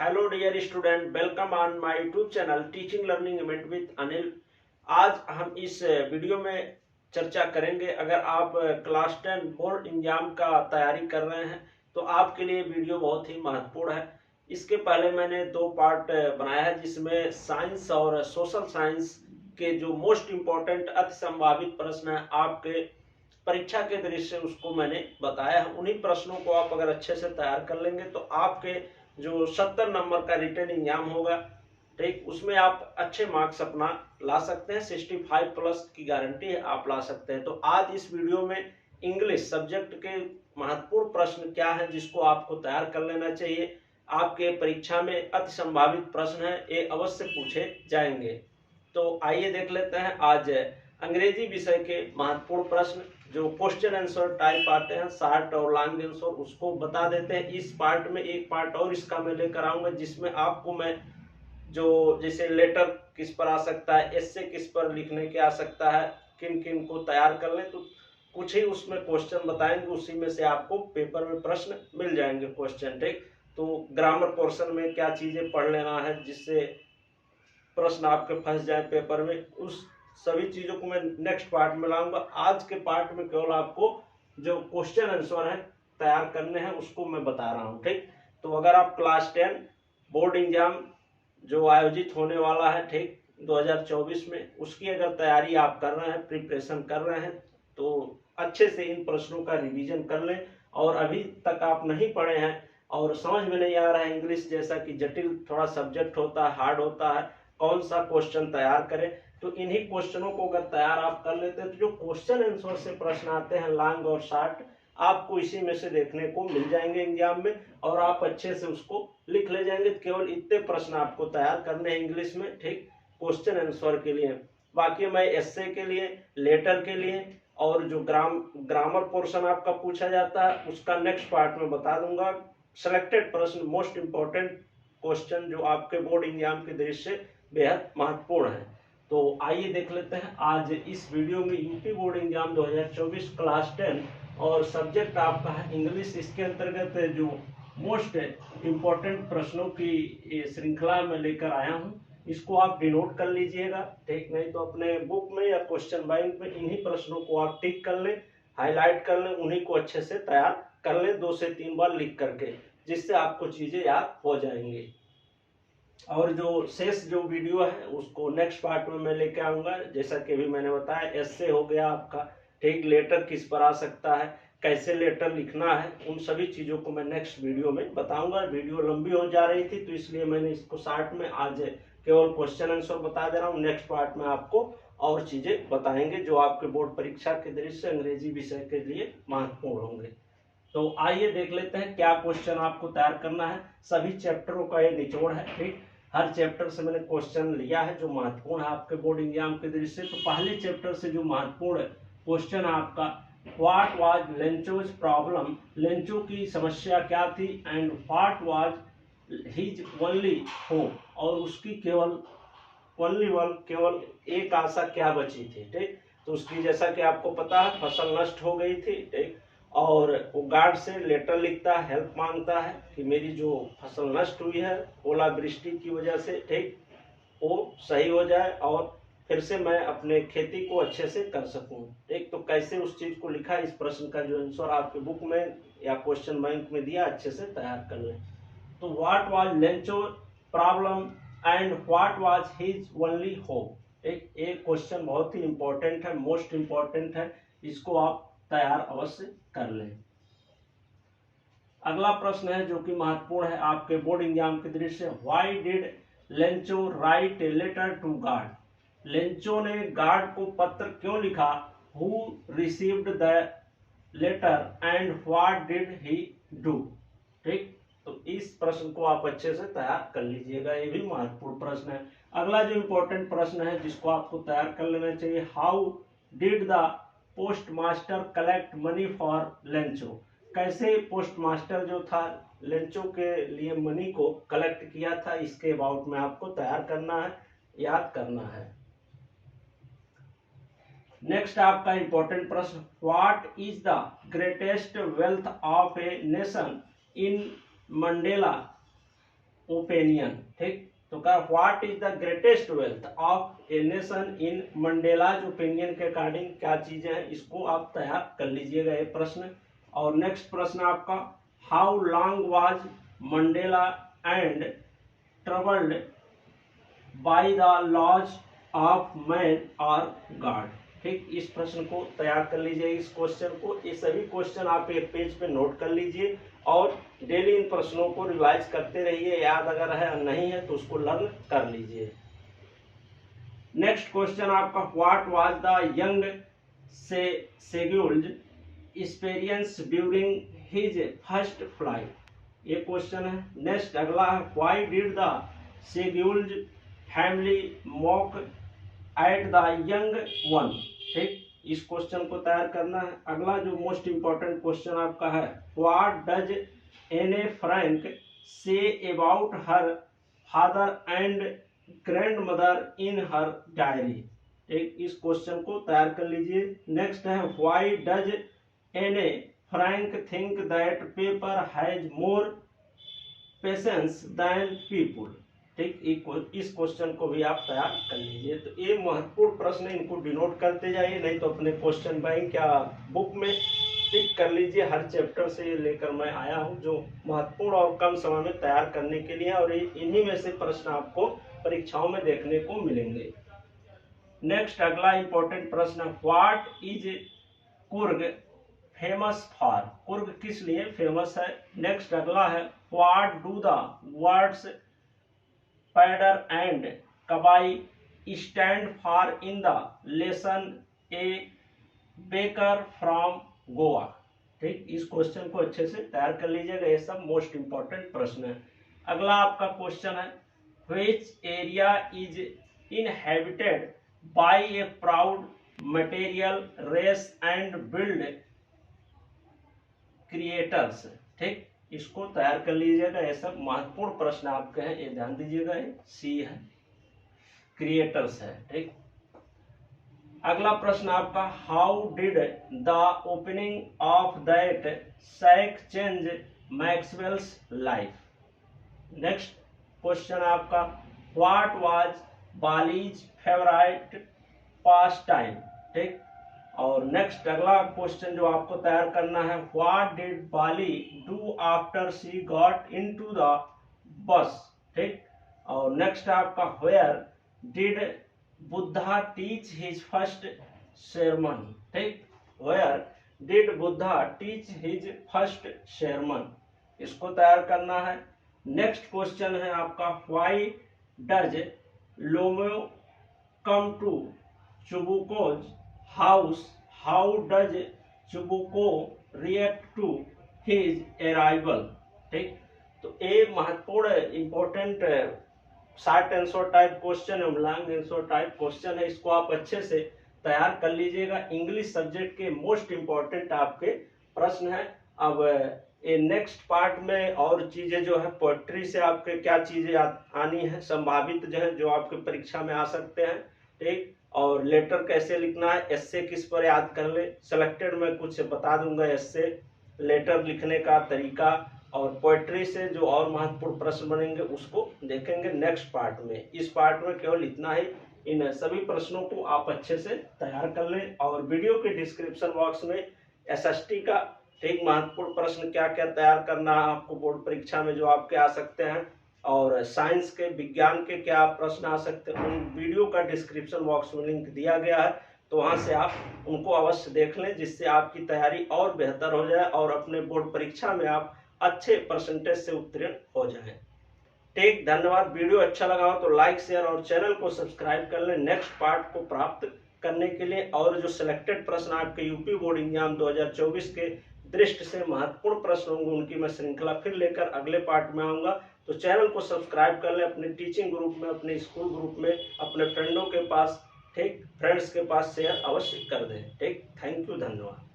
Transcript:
Hello dear student, welcome on my YouTube channel teaching learning event with Anil. आज हम इस video में चर्चा करेंगे, अगर आप क्लास 10 बोर्ड एग्जाम का तैयारी कर रहे हैं तो आपके लिए वीडियो बहुत ही महत्वपूर्ण है। इसके पहले मैंने 2 पार्ट बनाया है, जिसमें साइंस और सोशल साइंस के जो मोस्ट इम्पोर्टेंट अति संभावित प्रश्न है आपके परीक्षा के दृष्टि से, उसको मैंने बताया है। उन्हीं प्रश्नों को आप अगर अच्छे से तैयार कर लेंगे तो आपके जो 70 नंबर का रिटन एग्जाम होगा, ठीक, उसमें आप अच्छे मार्क्स अपना ला सकते हैं। 65 प्लस की गारंटी है, आप ला सकते हैं। तो आज इस वीडियो में इंग्लिश सब्जेक्ट के महत्वपूर्ण प्रश्न क्या है जिसको आपको तैयार कर लेना चाहिए। आपके परीक्षा में अति संभावित प्रश्न है, ये अवश्य पूछे जाएंगे। तो आइए देख लेते हैं आज अंग्रेजी विषय के महत्वपूर्ण प्रश्न, जो क्वेश्चन आंसर टाइप आते हैं, शॉर्ट और लॉन्ग आंसर, उसको बता देते हैं। इस पार्ट में एक पार्ट और इसका मैं लेकर आऊंगा, जिसमें आपको मैं जो जैसे लेटर किस पर आ सकता है, एस्से किस पर लिखने के आ सकता है, किन किन को तैयार कर लें, तो कुछ ही उसमें क्वेश्चन बताएंगे। उसी में से आपको पेपर में प्रश्न मिल जाएंगे क्वेश्चन, ठीक। तो ग्रामर पोर्शन में क्या चीजें पढ़ लेना है जिससे प्रश्न आपके फंस जाए पेपर में, उस सभी चीजों को मैं नेक्स्ट पार्ट में लाऊंगा। आज के पार्ट में केवल आपको जो क्वेश्चन आंसर है तैयार करने हैं उसको मैं बता रहा हूं, ठीक। तो अगर आप क्लास 10 बोर्ड एग्जाम जो आयोजित होने वाला है, ठीक, 2024 में, उसकी अगर तैयारी आप कर रहे हैं, प्रिपरेशन कर रहे हैं, तो अच्छे से इन प्रश्नों का रिवीजन कर लें। और अभी तक आप नहीं पढ़े हैं और समझ में नहीं आ रहा है इंग्लिश जैसा कि जटिल थोड़ा सब्जेक्ट होता है, हार्ड होता है, कौन सा क्वेश्चन तैयार करें, तो इन्हीं क्वेश्चनों को अगर तैयार आप कर लेते हैं तो जो क्वेश्चन आंसर से प्रश्न आते हैं लॉन्ग और शॉर्ट, आपको इसी में से देखने को मिल जाएंगे एग्जाम में, और आप अच्छे से उसको लिख ले जाएंगे। केवल इतने प्रश्न आपको तैयार करने हैं इंग्लिश में, ठीक, क्वेश्चन आंसर के लिए। बाकी मैं एस्से के लिए, लेटर के लिए और जो ग्रामर पोर्शन आपका पूछा जाता है उसका नेक्स्ट पार्ट में बता दूंगा। सिलेक्टेड प्रश्न, मोस्ट इंपॉर्टेंट क्वेश्चन जो आपके बोर्ड एग्जाम के दृष्टि से बेहद महत्वपूर्ण है। तो आइए देख लेते हैं आज इस वीडियो में यूपी बोर्ड एग्जाम 2024 क्लास 10 और सब्जेक्ट आपका है इंग्लिश। इसके अंतर्गत जो मोस्ट इम्पोर्टेंट प्रश्नों की श्रृंखला में लेकर आया हूं, इसको आप डिनोट कर लीजिएगा, ठीक। नहीं तो अपने बुक में या क्वेश्चन बैंक में इन्हीं प्रश्नों को आप टिक कर लें, हाईलाइट कर लें, उन्हीं को अच्छे से तैयार कर लें 2 से 3 बार लिख करके, जिससे आपको चीजें याद हो जाएंगी। और जो शेष जो वीडियो है उसको नेक्स्ट पार्ट में मैं लेके आऊंगा। जैसा कि अभी मैंने बताया, एस्से हो गया आपका, ठीक, लेटर किस पर आ सकता है, कैसे लेटर लिखना है, उन सभी चीजों को मैं नेक्स्ट वीडियो में बताऊंगा। वीडियो लंबी हो जा रही थी तो इसलिए मैंने इसको शॉर्ट में आज केवल क्वेश्चन आंसर बता दे रहा हूँ। नेक्स्ट पार्ट में आपको और चीजें बताएंगे जो आपके बोर्ड परीक्षा के दृष्टि से अंग्रेजी विषय के लिए महत्वपूर्ण होंगे। तो आइए देख लेते हैं क्या क्वेश्चन आपको तैयार करना है। सभी चैप्टरों का ये निचोड़ है, ठीक। हर चैप्टर से मैंने क्वेश्चन लिया है जो महत्वपूर्ण है आपके बोर्ड एग्जाम के दृष्टि से। तो पहले चैप्टर से जो महत्वपूर्ण क्वेश्चन है आपका, what was Lencho's problem, Lencho की समस्या क्या थी, and what was his only hope, और उसकी केवल केवल एक आशा क्या बची थी, ठीक। तो उसकी, जैसा कि आपको पता है, फसल नष्ट हो गई थी, ठीक, और वो गार्ड से लेटर लिखता है, हेल्प मांगता है कि मेरी जो फसल नष्ट हुई है ओलावृष्टि की वजह से, ठीक, वो सही हो जाए और फिर से मैं अपने खेती को अच्छे से कर सकूं, ठीक। तो कैसे उस चीज को लिखा, इस प्रश्न का जो आंसर आपके बुक में या क्वेश्चन बैंक में दिया, अच्छे से तैयार कर लें। तो what was Lencho problem and what was his only hope, एक क्वेश्चन बहुत ही इंपॉर्टेंट है, मोस्ट इंपॉर्टेंट है, इसको आप तैयार अवश्य कर लें। अगला प्रश्न है जो कि महत्वपूर्ण है आपके बोर्ड एग्जाम के दृष्टि से, why did Lencho write a letter to God, Lencho ने गार्ड को पत्र क्यों लिखा, who received the letter and what did he do, ठीक। तो इस प्रश्न को आप अच्छे से तैयार कर लीजिएगा, ये भी महत्वपूर्ण प्रश्न है। अगला जो इंपॉर्टेंट प्रश्न है जिसको आपको तैयार कर लेना चाहिए, how did the post master collect money for Lencho, कैसे पोस्ट मास्टर जो था लेंचो के लिए मनी को कलेक्ट किया था, इसके अबाउट में आपको तैयार करना है, याद करना है। नेक्स्ट आपका इंपॉर्टेंट प्रश्न, what is the greatest wealth of a nation in Mandela opinion. ठीक, तो क्या what is the greatest wealth of a nation in Mandela's opinion के अकॉर्डिंग क्या चीजें हैं, इसको आप तैयार कर लीजिएगा ये प्रश्न। और नेक्स्ट प्रश्न आपका, how long was Mandela and troubled by the laws of man और गॉड। ठीक, इस प्रश्न को तैयार कर लीजिए, इस क्वेश्चन को, ये सभी क्वेश्चन आप एक पेज पे नोट कर लीजिए और डेली इन प्रश्नों को रिवाइज करते रहिए, याद अगर है नहीं है तो उसको लर्न कर लीजिए। नेक्स्ट क्वेश्चन आपका, व्हाट वाज द यंग से scheduled experience during his first flight, ये क्वेश्चन है। नेक्स्ट अगला है, why did the scheduled family mock at the young one. ठीक, इस क्वेश्चन को तैयार करना है। अगला जो मोस्ट इंपॉर्टेंट क्वेश्चन आपका है, what does Anne Frank say about her father and grandmother in her diary. ठीक, इस क्वेश्चन को तैयार कर लीजिए। नेक्स्ट है, why does Anne Frank think that paper has more patience than people. ठीक, इस क्वेश्चन को भी आप तैयार कर लीजिए। तो ये महत्वपूर्ण प्रश्न है, इनको डिनोट करते जाइए, नहीं तो अपने क्वेश्चन बैंक या बुक में टिक कर लीजिए। हर चैप्टर से ये लेकर मैं आया हूँ जो महत्वपूर्ण और कम समय में तैयार करने के लिए, और इन्हीं में से प्रश्न आपको परीक्षाओं में देखने को मिलेंगे। नेक्स्ट अगला इंपॉर्टेंट प्रश्न, what is Coorg famous for, Coorg किस लिए फेमस है। नेक्स्ट अगला है, what do the words pader and कबाई stand for in the lesson A baker from Goa. ठीक, इस क्वेश्चन को अच्छे से तैयार कर लीजिएगा, ये सब मोस्ट इंपॉर्टेंट प्रश्न है। अगला आपका क्वेश्चन है, which area is inhabited by a proud material race and build creators. ठीक, इसको तैयार कर लीजिएगा, ये सब महत्वपूर्ण प्रश्न आपके हैं, ये ध्यान दीजिएगा। ये सी है, क्रिएटर्स है। ठीक, अगला प्रश्न आपका, how did the opening of that sack change Maxwell's life. Next question आपका, what was Bali's favourite pastime. ठीक, और नेक्स्ट अगला क्वेश्चन जो आपको तैयार करना है, what did Bali do after she got into the bus. ठीक, और नेक्स्ट आपका, where did Buddha teach his first sermon। ठीक, where did Buddha teach his first sermon, इसको तैयार करना है। नेक्स्ट क्वेश्चन है आपका, why does Lomov come to Chubukov's house, how does Chubukov react to his arrival. ठीक, तो ये महत्वपूर्ण important short answer type question है, लॉन्ग आंसर टाइप क्वेश्चन है, इसको आप अच्छे से तैयार कर लीजिएगा। इंग्लिश सब्जेक्ट के मोस्ट इंपॉर्टेंट आपके प्रश्न है। अब ये नेक्स्ट पार्ट में और चीजें जो है, पोएट्री से आपके क्या चीजें आनी है, संभावित जो है, जो आपके परीक्षा में आ सकते हैं। ठीक, और लेटर कैसे लिखना है, एस्से किस पर याद कर ले, सिलेक्टेड में कुछ बता दूंगा एस्से लेटर लिखने का तरीका, और पोएट्री से जो और महत्वपूर्ण प्रश्न बनेंगे उसको देखेंगे नेक्स्ट पार्ट में। इस पार्ट में केवल इतना ही, इन सभी प्रश्नों को आप अच्छे से तैयार कर लें, और वीडियो के डिस्क्रिप्शन बॉक्स में एसएसटी का ठीक महत्वपूर्ण प्रश्न क्या क्या तैयार करना है आपको बोर्ड परीक्षा में जो आपके आ सकते हैं, और साइंस के विज्ञान के क्या प्रश्न आ सकते हैं, उन वीडियो का डिस्क्रिप्शन बॉक्स में लिंक दिया गया है, तो वहां से आप उनको अवश्य देख लें, जिससे आपकी तैयारी और बेहतर हो जाए और अपने बोर्ड परीक्षा में आप अच्छे परसेंटेज से उत्तीर्ण हो जाएं। ठीक, धन्यवाद। वीडियो अच्छा लगा हो तो लाइक शेयर और चैनल को सब्सक्राइब कर लें नेक्स्ट पार्ट को प्राप्त करने के लिए। और जो सिलेक्टेड प्रश्न आपके यूपी बोर्ड एग्जाम 2024 के दृष्टि से महत्वपूर्ण प्रश्न होंगे, उनकी मैं श्रृंखला फिर लेकर अगले पार्ट में आऊंगा। तो चैनल को सब्सक्राइब कर लें, अपने टीचिंग ग्रुप में, अपने स्कूल ग्रुप में, अपने फ्रेंडों के पास, ठीक, फ्रेंड्स के पास शेयर अवश्य कर दें। ठीक, थैंक यू, धन्यवाद।